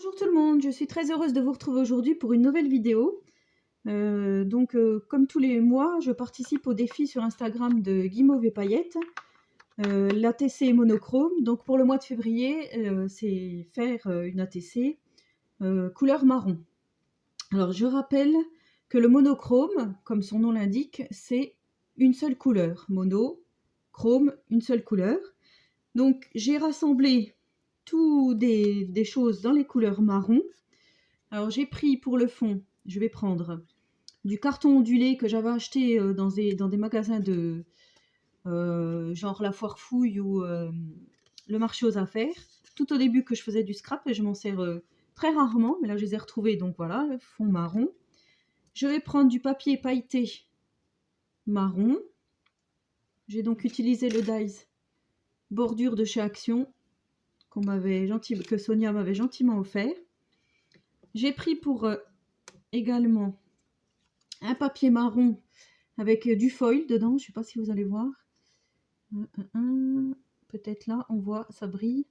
Bonjour tout le monde, je suis très heureuse de vous retrouver aujourd'hui pour une nouvelle vidéo. Comme tous les mois, je participe au défi sur Instagram de Guimauve et Paillettes, l'ATC monochrome. Donc pour le mois de février, c'est faire une ATC couleur marron. Alors je rappelle que le monochrome, comme son nom l'indique, c'est une seule couleur. Mono, chrome, une seule couleur. Donc j'ai rassemblé tout des choses dans les couleurs marron. Alors j'ai pris pour le fond, je vais prendre du carton ondulé que j'avais acheté dans des magasins de genre la Foire Fouille ou le marché aux affaires. Tout au début que je faisais du scrap et je m'en sers très rarement, mais là je les ai retrouvés, donc voilà, fond marron. Je vais prendre du papier pailleté marron. J'ai donc utilisé le dies bordure de chez Action que Sonia m'avait gentiment offert. J'ai pris pour également un papier marron avec du foil dedans, je ne sais pas si vous allez voir. Peut-être là, on voit, ça brille.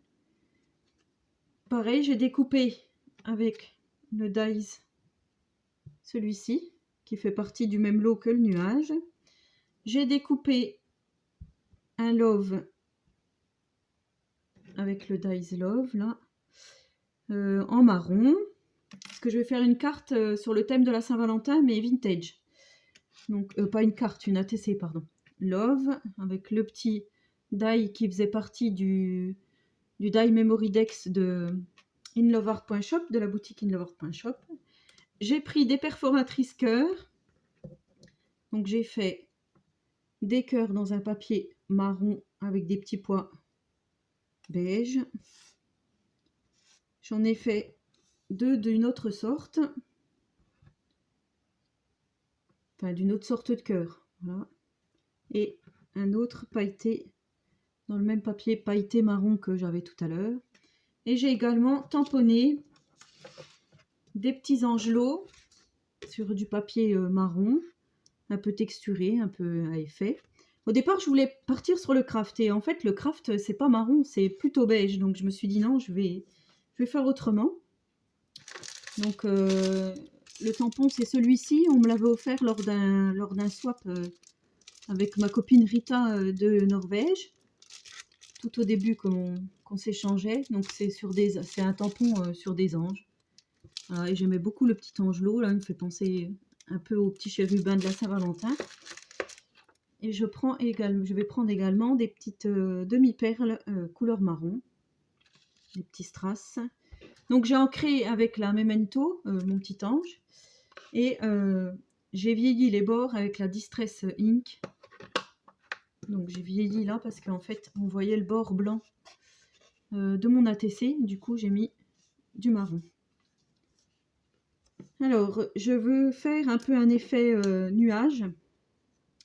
Pareil, j'ai découpé avec le dies celui-ci, qui fait partie du même lot que le nuage. J'ai découpé un love avec le dies love, là, en marron. Parce que je vais faire une carte sur le thème de la Saint-Valentin, mais vintage. Donc, pas une carte, une ATC, pardon. Love, avec le petit die qui faisait partie du die Memory Dex de inloveart.shop, de la boutique inloveart.shop. J'ai pris des perforatrices cœurs. Donc, j'ai fait des cœurs dans un papier marron avec des petits pois beige. J'en ai fait deux d'une autre sorte. Enfin, d'une autre sorte de cœur. Voilà. Et un autre pailleté dans le même papier pailleté marron que j'avais tout à l'heure. Et j'ai également tamponné des petits angelots sur du papier marron, un peu texturé, un peu à effet. Au départ, je voulais partir sur le craft. Et en fait, le craft, c'est pas marron, c'est plutôt beige. Donc, je me suis dit non, je vais faire autrement. Donc, le tampon, c'est celui-ci. On me l'avait offert lors d'un swap avec ma copine Rita de Norvège. Tout au début qu'on s'échangeait. Donc, c'est un tampon sur des anges. Voilà, et j'aimais beaucoup le petit angelot. Là, il me fait penser un peu au petit chérubin de la Saint-Valentin. Et je vais prendre également des petites demi-perles couleur marron. Des petits strass. Donc j'ai ancré avec la Memento, mon petit ange. Et j'ai vieilli les bords avec la Distress Ink. Donc j'ai vieilli là parce qu'en fait on voyait le bord blanc de mon ATC. Du coup j'ai mis du marron. Alors je veux faire un peu un effet nuage.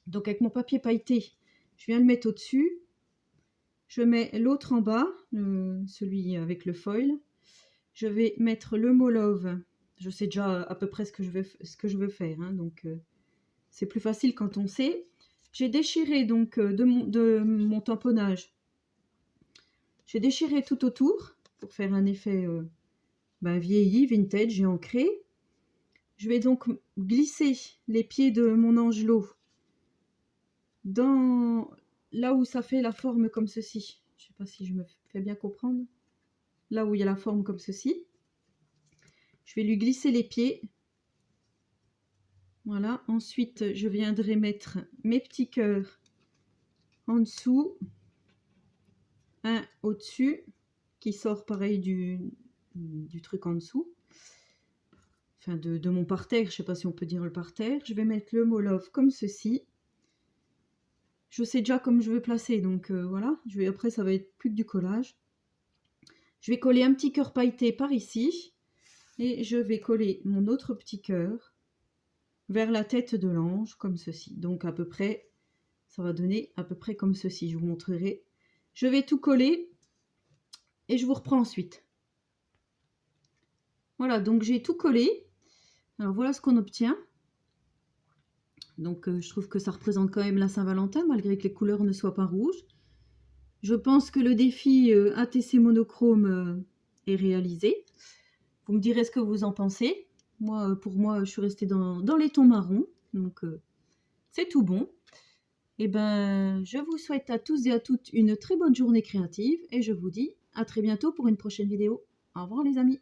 Donc avec mon papier pailleté, je viens le mettre au-dessus. Je mets l'autre en bas, celui avec le foil. Je vais mettre le mot love. Je sais déjà à peu près ce que je veux faire. Hein, donc c'est plus facile quand on sait. J'ai déchiré donc de mon tamponnage. J'ai déchiré tout autour pour faire un effet vieilli, vintage et ancré. Je vais donc glisser les pieds de mon angelot dans là où ça fait la forme comme ceci. Je ne sais pas si je me fais bien comprendre. Là où il y a la forme comme ceci. Je vais lui glisser les pieds. Voilà. Ensuite, je viendrai mettre mes petits cœurs en dessous. Un au-dessus qui sort pareil du truc en dessous. Enfin, de mon parterre. Je ne sais pas si on peut dire le parterre. Je vais mettre le mot love comme ceci. Je sais déjà comme je veux placer, donc voilà. Après, ça va être plus que du collage. Je vais coller un petit cœur pailleté par ici. Et je vais coller mon autre petit cœur vers la tête de l'ange, comme ceci. Donc à peu près, ça va donner à peu près comme ceci. Je vous montrerai. Je vais tout coller et je vous reprends ensuite. Voilà, donc j'ai tout collé. Alors voilà ce qu'on obtient. Donc je trouve que ça représente quand même la Saint-Valentin, malgré que les couleurs ne soient pas rouges. Je pense que le défi ATC monochrome est réalisé. Vous me direz ce que vous en pensez. Moi, pour moi, je suis restée dans les tons marrons. Donc, c'est tout bon. Et ben, je vous souhaite à tous et à toutes une très bonne journée créative. Et je vous dis à très bientôt pour une prochaine vidéo. Au revoir les amis.